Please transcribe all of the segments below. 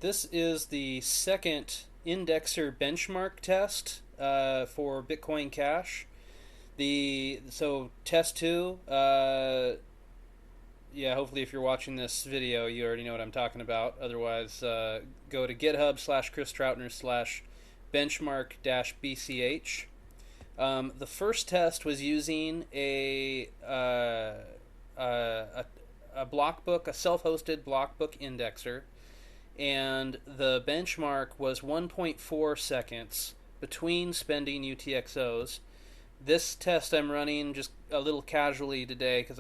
This is the second indexer benchmark test for Bitcoin Cash. So test two. Yeah, hopefully if you're watching this video, you already know what I'm talking about. Otherwise, go to GitHub/Chris Troutner/benchmark BCH. The first test was using a Blockbook, a self-hosted Blockbook indexer, and the benchmark was 1.4 seconds between spending UTXOs. This test I'm running just a little casually today because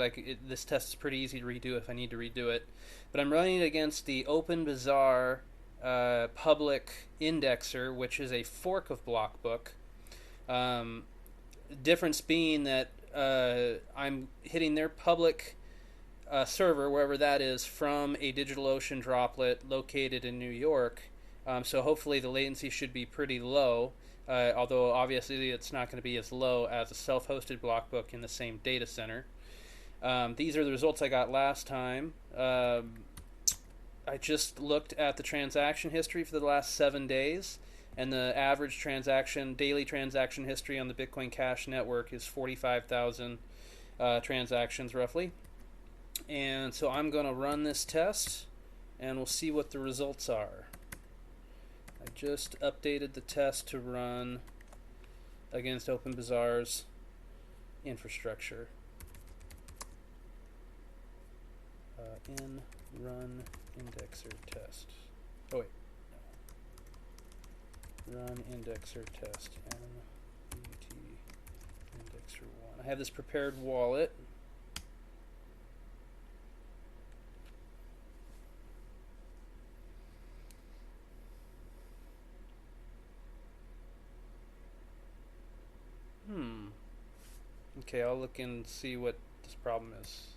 this test is pretty easy to redo if I need to redo it. But I'm running it against the OpenBazaar public indexer, which is a fork of Blockbook. Um, Difference being that I'm hitting their public server, wherever that is, from a DigitalOcean droplet located in New York. So hopefully the latency should be pretty low, although obviously it's not going to be as low as a self-hosted Blockbook in the same data center. These are the results I got last time. I just looked at the transaction history for the last 7 days, and the average daily transaction history on the Bitcoin Cash network is 45,000 transactions roughly. And so I'm going to run this test, and we'll see what the results are. I just updated the test to run against OpenBazaar's infrastructure. In run indexer test. Oh wait, no. Run indexer test. NUT indexer 1. I have this prepared wallet. Okay, I'll look and see what this problem is.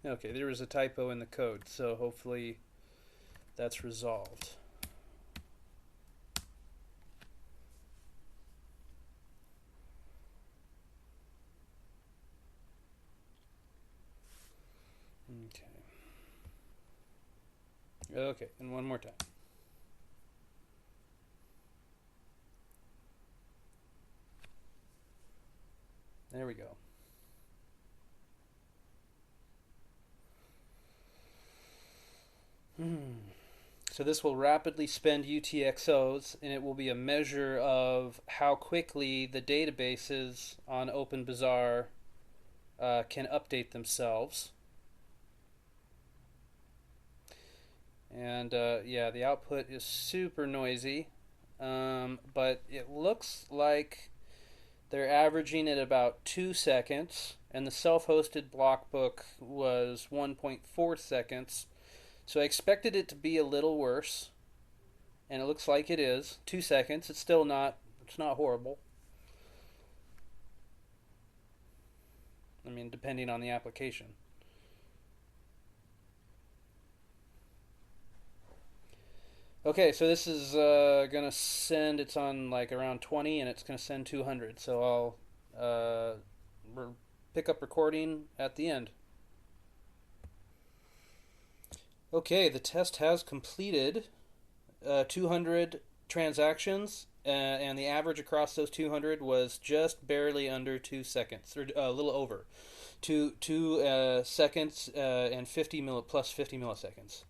Okay, there was a typo in the code, so hopefully that's resolved. Okay, and one more time. There we go. So this will rapidly spend UTXOs, and it will be a measure of how quickly the databases on OpenBazaar can update themselves. And yeah, the output is super noisy, but it looks like they're averaging at about 2 seconds, and the self-hosted Blockbook was 1.4 seconds. So I expected it to be a little worse, and it looks like it is. 2 seconds. It's not horrible. I mean, depending on the application. Okay, so this is gonna send. It's on like around 20, and it's gonna send 200. So I'll pick up recording at the end. Okay, the test has completed. 200 transactions, and the average across those 200 was just barely under 2 seconds, or a little over 2 seconds and 50 milliseconds.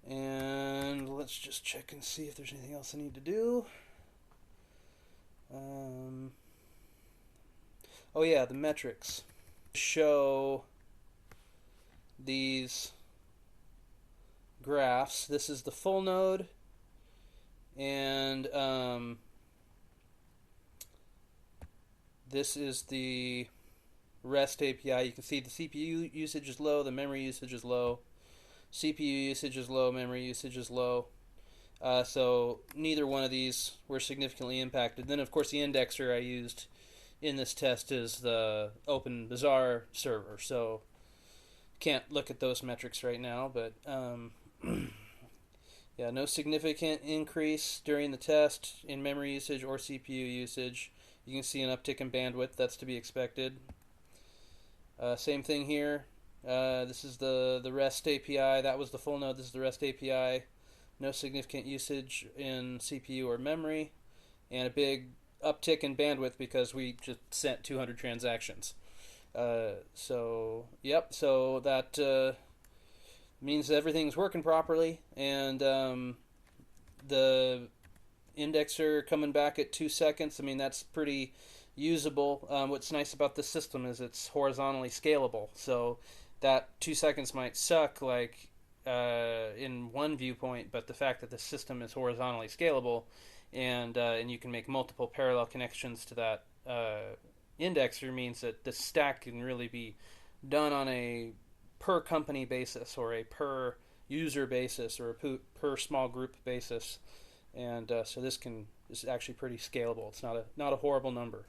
And let's just check and see if there's anything else I need to do. Oh yeah, the metrics show these graphs. This is the full node, and this is the REST API. You can see the CPU usage is low, the memory usage is low. CPU usage is low, memory usage is low. So neither one of these were significantly impacted. Then, of course, the indexer I used in this test is the OpenBazaar server. So can't look at those metrics right now, but yeah, no significant increase during the test in memory usage or CPU usage. You can see an uptick in bandwidth. That's to be expected. Same thing here. This is the REST API. That was the full node. This is the REST API. No significant usage in CPU or memory, and a big uptick in bandwidth because we just sent 200 transactions. So that means everything's working properly, and the indexer coming back at 2 seconds. I mean, that's pretty usable. What's nice about this system is it's horizontally scalable. So that 2 seconds might suck, like in one viewpoint, but the fact that the system is horizontally scalable, and you can make multiple parallel connections to that indexer means that the stack can really be done on a per company basis or a per user basis or a per small group basis, and so this is actually pretty scalable. It's not a horrible number.